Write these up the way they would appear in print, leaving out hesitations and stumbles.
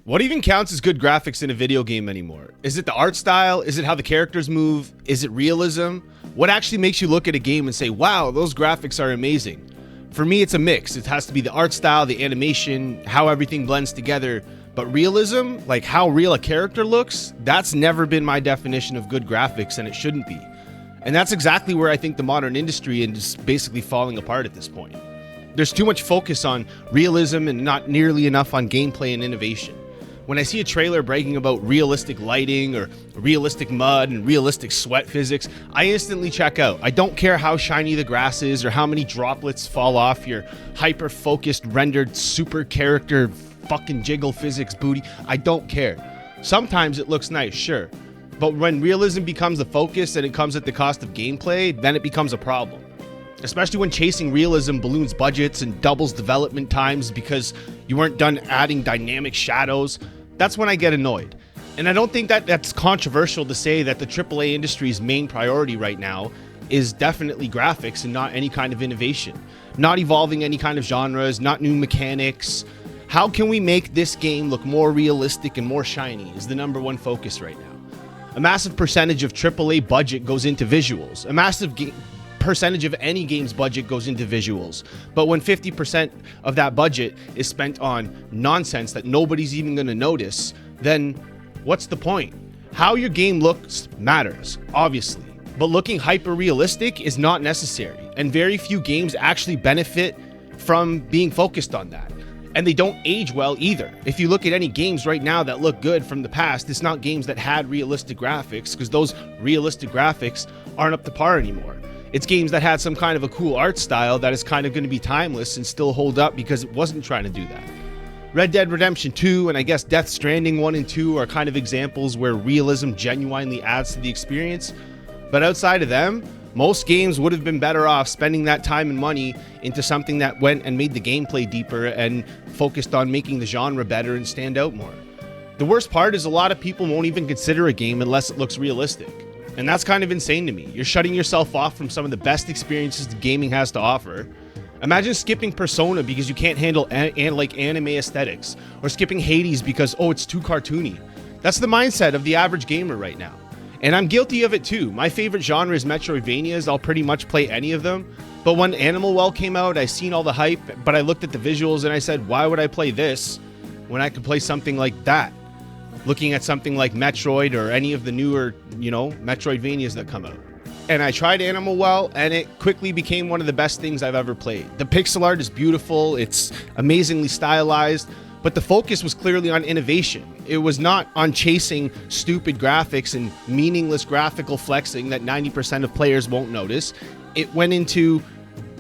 What even counts as good graphics in a video game anymore? Is it the art style? Is it how the characters move? Is it realism? What actually makes you look at a game and say, wow, those graphics are amazing? For me, it's a mix. It has to be the art style, the animation, how everything blends together. But realism, like how real a character looks, that's never been my definition of good graphics, and it shouldn't be. And that's exactly where I think the modern industry is basically falling apart at this point. There's too much focus on realism and not nearly enough on gameplay and innovation. When I see a trailer bragging about realistic lighting or realistic mud and realistic sweat physics, I instantly check out. I don't care how shiny the grass is or how many droplets fall off your hyper-focused, rendered super character fucking jiggle physics booty. I don't care. Sometimes it looks nice, sure. But when realism becomes the focus and it comes at the cost of gameplay, then it becomes a problem. Especially when chasing realism balloons budgets and doubles development times because you weren't done adding dynamic shadows. That's when I get annoyed. And I don't think that that's controversial to say that the AAA industry's main priority right now is definitely graphics and not any kind of innovation. Not evolving any kind of genres, not new mechanics. How can we make this game look more realistic and more shiny is the number one focus right now. A massive percentage of AAA budget goes into visuals. A massive percentage of any game's budget goes into visuals. But when 50% of that budget is spent on nonsense that nobody's even going to notice, then what's the point? How your game looks matters, obviously. But looking hyper realistic is not necessary. And very few games actually benefit from being focused on that. And they don't age well either. If you look at any games right now that look good from the past, it's not games that had realistic graphics, because those realistic graphics aren't up to par anymore. It's games that had some kind of a cool art style that is kind of going to be timeless and still hold up because it wasn't trying to do that. Red Dead Redemption 2 and I guess Death Stranding 1 and 2 are kind of examples where realism genuinely adds to the experience. But outside of them, most games would have been better off spending that time and money into something that went and made the gameplay deeper and focused on making the genre better and stand out more. The worst part is a lot of people won't even consider a game unless it looks realistic. And that's kind of insane to me. You're shutting yourself off from some of the best experiences the gaming has to offer. Imagine skipping Persona because you can't handle anime aesthetics, or skipping Hades because, oh, it's too cartoony. That's the mindset of the average gamer right now. And I'm guilty of it too. My favorite genre is Metroidvanias. I'll pretty much play any of them. But when Animal Well came out, I seen all the hype, but I looked at the visuals and I said, why would I play this when I could play something like that? Looking at something like Metroid or any of the newer, Metroidvanias that come out. And I tried Animal Well, and it quickly became one of the best things I've ever played. The pixel art is beautiful, it's amazingly stylized, but the focus was clearly on innovation. It was not on chasing stupid graphics and meaningless graphical flexing that 90% of players won't notice. It went into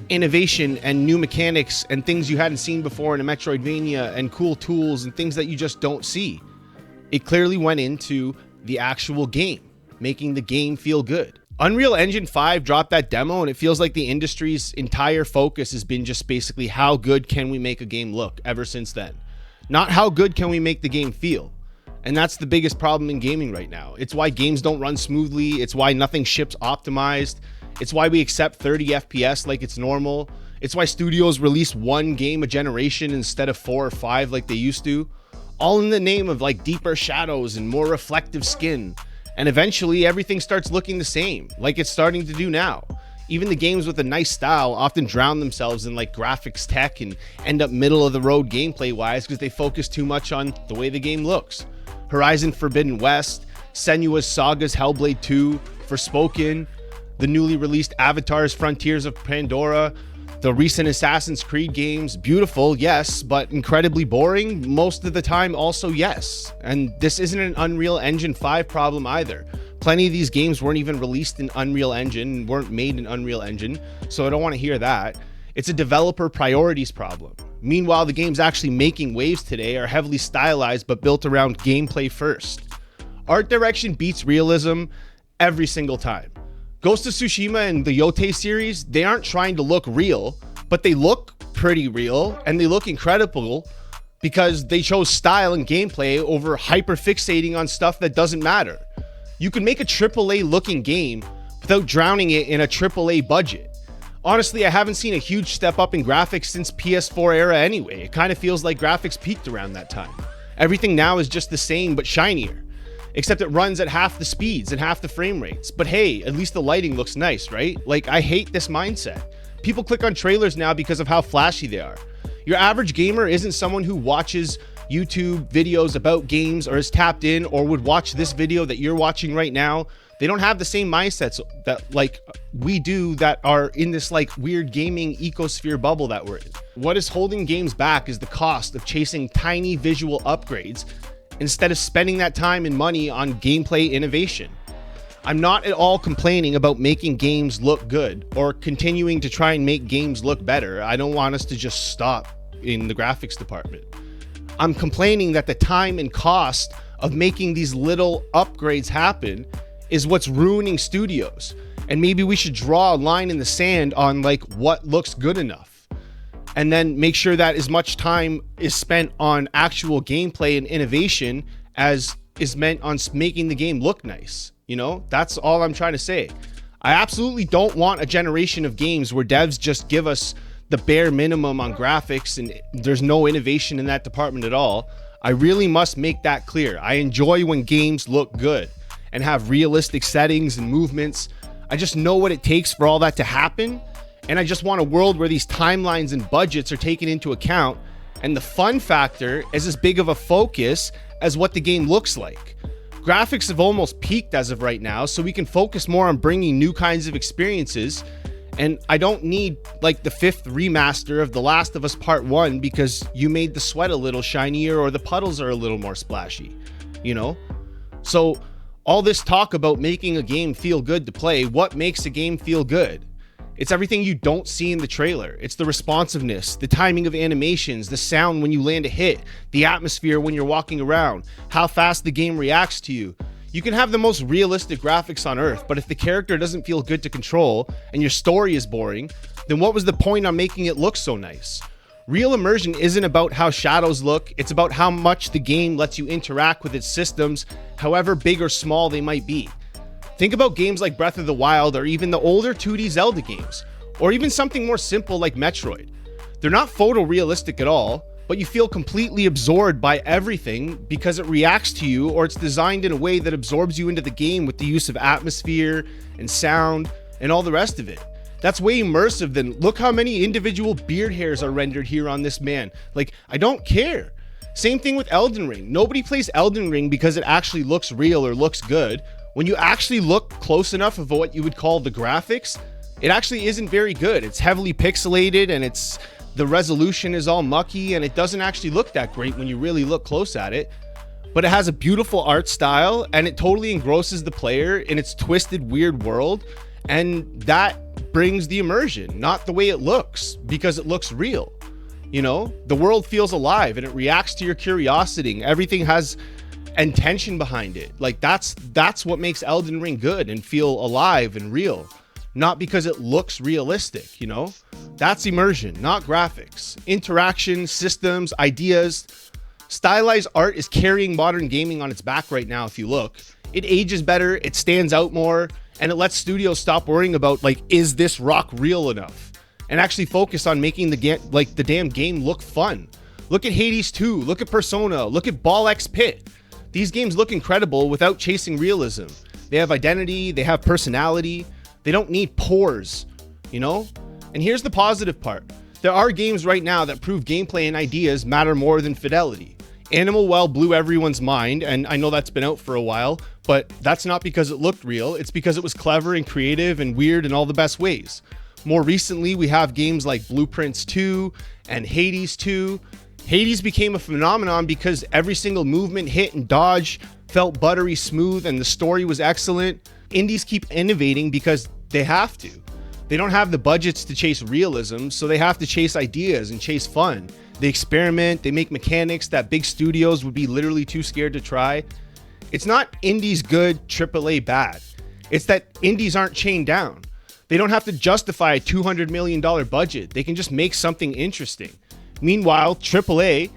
innovation and new mechanics and things you hadn't seen before in a Metroidvania and cool tools and things that you just don't see. It clearly went into the actual game, making the game feel good. Unreal Engine 5 dropped that demo, and it feels like the industry's entire focus has been just basically how good can we make a game look ever since then. Not how good can we make the game feel. And that's the biggest problem in gaming right now. It's why games don't run smoothly. It's why nothing ships optimized. It's why we accept 30 FPS like it's normal. It's why studios release one game a generation instead of 4 or 5 like they used to. All in the name of like deeper shadows and more reflective skin. And eventually everything starts looking the same, like it's starting to do now. Even the games with a nice style often drown themselves in like graphics tech and end up middle of the road gameplay wise because they focus too much on the way the game looks. Horizon Forbidden West, Senua's Saga's Hellblade 2, Forspoken, the newly released Avatar's Frontiers of Pandora, the recent Assassin's Creed games, beautiful, yes, but incredibly boring most of the time also, yes. And this isn't an Unreal Engine 5 problem either. Plenty of these games weren't even released in Unreal Engine, weren't made in Unreal Engine, so I don't want to hear that. It's a developer priorities problem. Meanwhile, the games actually making waves today are heavily stylized but built around gameplay first. Art direction beats realism every single time. Ghost of Tsushima and the Yote series, they aren't trying to look real, but they look pretty real and they look incredible because they chose style and gameplay over hyper-fixating on stuff that doesn't matter. You can make a AAA looking game without drowning it in a AAA budget. Honestly, I haven't seen a huge step up in graphics since PS4 era anyway. It kind of feels like graphics peaked around that time. Everything now is just the same but shinier, except it runs at half the speeds and half the frame rates. But hey, at least the lighting looks nice, right? Like, I hate this mindset. People click on trailers now because of how flashy they are. Your average gamer isn't someone who watches YouTube videos about games or is tapped in or would watch this video that you're watching right now. They don't have the same mindsets that like we do that are in this like weird gaming ecosphere bubble that we're in. What is holding games back is the cost of chasing tiny visual upgrades instead of spending that time and money on gameplay innovation. I'm not at all complaining about making games look good or continuing to try and make games look better. I don't want us to just stop in the graphics department. I'm complaining that the time and cost of making these little upgrades happen is what's ruining studios. And maybe we should draw a line in the sand on like what looks good enough. And then make sure that as much time is spent on actual gameplay and innovation as is meant on making the game look nice. You know, that's all I'm trying to say. I absolutely don't want a generation of games where devs just give us the bare minimum on graphics and there's no innovation in that department at all. I really must make that clear. I enjoy when games look good and have realistic settings and movements. I just know what it takes for all that to happen. And I just want a world where these timelines and budgets are taken into account and the fun factor is as big of a focus as what the game looks like. Graphics have almost peaked as of right now, so we can focus more on bringing new kinds of experiences. And I don't need like the 5th remaster of The Last of Us Part 1 because you made the sweat a little shinier or the puddles are a little more splashy, you know? So all this talk about making a game feel good to play, what makes a game feel good? It's everything you don't see in the trailer. It's the responsiveness, the timing of animations, the sound when you land a hit, the atmosphere when you're walking around, how fast the game reacts to you. You can have the most realistic graphics on earth, but if the character doesn't feel good to control and your story is boring, then what was the point on making it look so nice? Real immersion isn't about how shadows look, it's about how much the game lets you interact with its systems, however big or small they might be. Think about games like Breath of the Wild or even the older 2D Zelda games, or even something more simple like Metroid. They're not photorealistic at all, but you feel completely absorbed by everything because it reacts to you or it's designed in a way that absorbs you into the game with the use of atmosphere and sound and all the rest of it. That's way immersive than look how many individual beard hairs are rendered here on this man. Like, I don't care. Same thing with Elden Ring. Nobody plays Elden Ring because it actually looks real or looks good. When you actually look close enough of what you would call the graphics, it actually isn't very good. It's heavily pixelated and the resolution is all mucky and it doesn't actually look that great when you really look close at it. But it has a beautiful art style and it totally engrosses the player in its twisted, weird world. And that brings the immersion, not the way it looks, because it looks real. You know, the world feels alive and it reacts to your curiosity. Everything has intention behind it. Like that's what makes Elden Ring good and feel alive and real, not because it looks realistic, you know? That's immersion, not graphics. Interaction, systems, ideas. Stylized art is carrying modern gaming on its back right now if you look. It ages better, it stands out more, and it lets studios stop worrying about like, is this rock real enough? And actually focus on making the damn game look fun. Look at Hades 2, look at Persona, look at Ball X Pit. These games look incredible without chasing realism. They have identity, they have personality, they don't need pores, you know? And here's the positive part. There are games right now that prove gameplay and ideas matter more than fidelity. Animal Well blew everyone's mind, and I know that's been out for a while, but that's not because it looked real, it's because it was clever and creative and weird in all the best ways. More recently, we have games like Blueprints 2 and Hades 2. Hades became a phenomenon because every single movement, hit, and dodge felt buttery smooth and the story was excellent. Indies keep innovating because they have to. They don't have the budgets to chase realism, so they have to chase ideas and chase fun. They experiment, they make mechanics that big studios would be literally too scared to try. It's not indies good, AAA bad. It's that indies aren't chained down. They don't have to justify a $200 million budget. They can just make something interesting. Meanwhile, AAA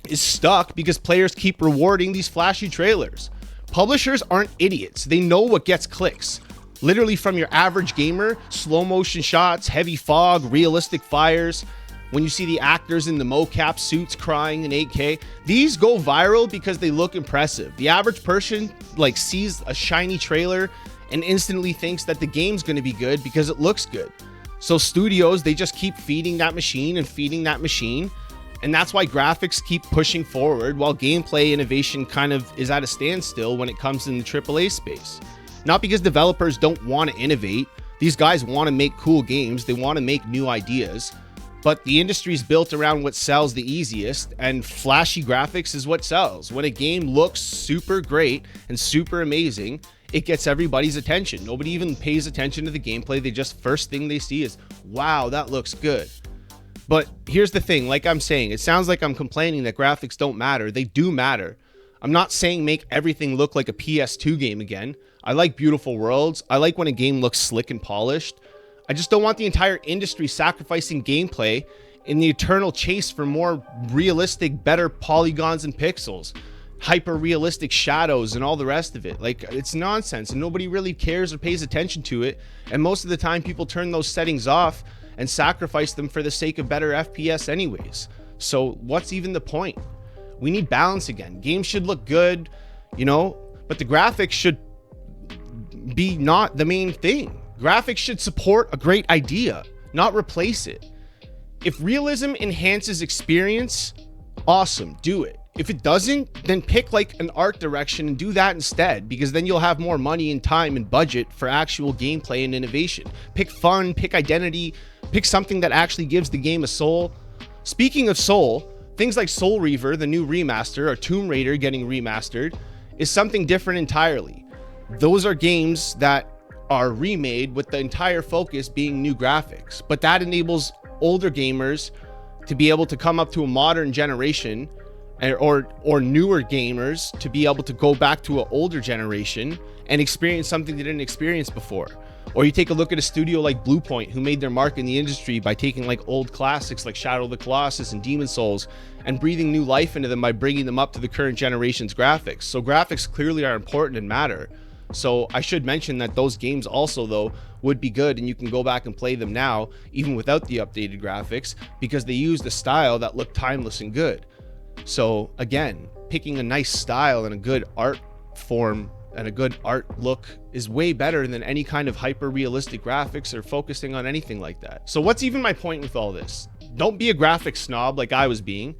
is stuck because players keep rewarding these flashy trailers. Publishers aren't idiots. They know what gets clicks. Literally from your average gamer, slow motion shots, heavy fog, realistic fires. when you see the actors in the mocap suits crying in 8K, these go viral because they look impressive. The average person like sees a shiny trailer and instantly thinks that the game's going to be good because it looks good. So studios, they just keep feeding that machine and feeding that machine. And that's why graphics keep pushing forward while gameplay innovation kind of is at a standstill when it comes in the AAA space. Not because developers don't want to innovate. These guys want to make cool games. They want to make new ideas. But the industry is built around what sells the easiest, and flashy graphics is what sells. When a game looks super great and super amazing, it gets everybody's attention. Nobody even pays attention to the gameplay. They just, first thing they see is, wow, that looks good. But here's the thing, like I'm saying, it sounds like I'm complaining that graphics don't matter. They do matter. I'm not saying make everything look like a PS2 game again. I like beautiful worlds. I like when a game looks slick and polished. I just don't want the entire industry sacrificing gameplay in the eternal chase for more realistic, better polygons and pixels, hyper realistic shadows and all the rest of it. Like, it's nonsense and nobody really cares or pays attention to it. And most of the time people turn those settings off and sacrifice them for the sake of better FPS anyways. So what's even the point? We need balance again. Games should look good, you know, but the graphics should be not the main thing. Graphics should support a great idea, not replace it. If realism enhances experience, awesome, do it. If it doesn't, then pick like an art direction and do that instead, because then you'll have more money and time and budget for actual gameplay and innovation. Pick fun, pick identity, pick something that actually gives the game a soul. Speaking of soul, things like Soul Reaver, the new remaster, or Tomb Raider getting remastered, is something different entirely. Those are games that are remade with the entire focus being new graphics, but that enables older gamers to be able to come up to a modern generation, or newer gamers to be able to go back to an older generation and experience something they didn't experience before. Or you take a look at a studio like Bluepoint, who made their mark in the industry by taking like old classics like Shadow of the Colossus and Demon's Souls and breathing new life into them by bringing them up to the current generation's graphics. So graphics clearly are important and matter. So I should mention that those games also, though, would be good and you can go back and play them now, even without the updated graphics, because they used a style that looked timeless and good. So again, picking a nice style and a good art form and a good art look is way better than any kind of hyper realistic graphics or focusing on anything like that. So what's even my point with all this? Don't be a graphics snob like I was being.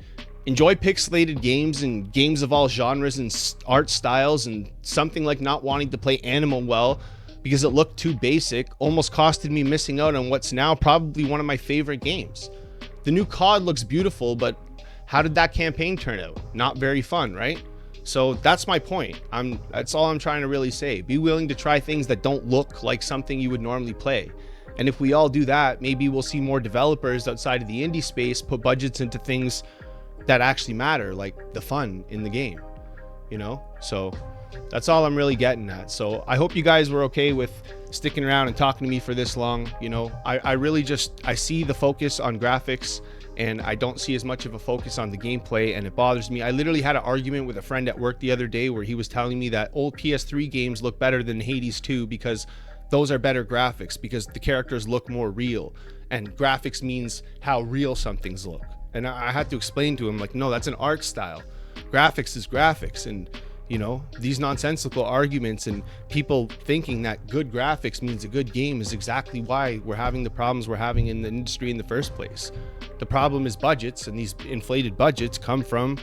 Enjoy pixelated games and games of all genres and art styles, and something like not wanting to play Animal well because it looked too basic almost costed me missing out on what's now probably one of my favorite games. The new COD looks beautiful, but how did that campaign turn out? Not very fun, right? So that's my point. That's all I'm trying to really say. Be willing to try things that don't look like something you would normally play. And if we all do that, maybe we'll see more developers outside of the indie space put budgets into things that actually matter, like the fun in the game, you know? So that's all I'm really getting at. So I hope you guys were okay with sticking around and talking to me for this long. You know, I really I see the focus on graphics and I don't see as much of a focus on the gameplay, and it bothers me. I literally had an argument with a friend at work the other day where he was telling me that old PS3 games look better than Hades 2 because those are better graphics, because the characters look more real, and graphics means how real something's look. And I had to explain to him, like, no, that's an art style. Graphics is graphics. And, you know, these nonsensical arguments and people thinking that good graphics means a good game is exactly why we're having the problems we're having in the industry in the first place. The problem is budgets, and these inflated budgets come from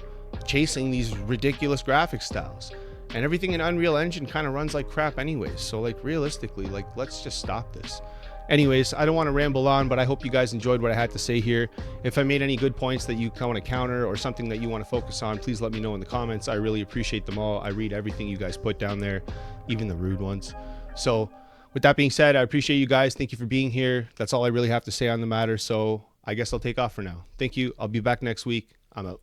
chasing these ridiculous graphic styles. And everything in Unreal Engine kind of runs like crap anyways. So, like, realistically, like, let's just stop this. Anyways, I don't want to ramble on, but I hope you guys enjoyed what I had to say here. If I made any good points that you want to counter or something that you want to focus on, please let me know in the comments. I really appreciate them all. I read everything you guys put down there, even the rude ones. So with that being said, I appreciate you guys. Thank you for being here. That's all I really have to say on the matter. So I guess I'll take off for now. Thank you. I'll be back next week. I'm out.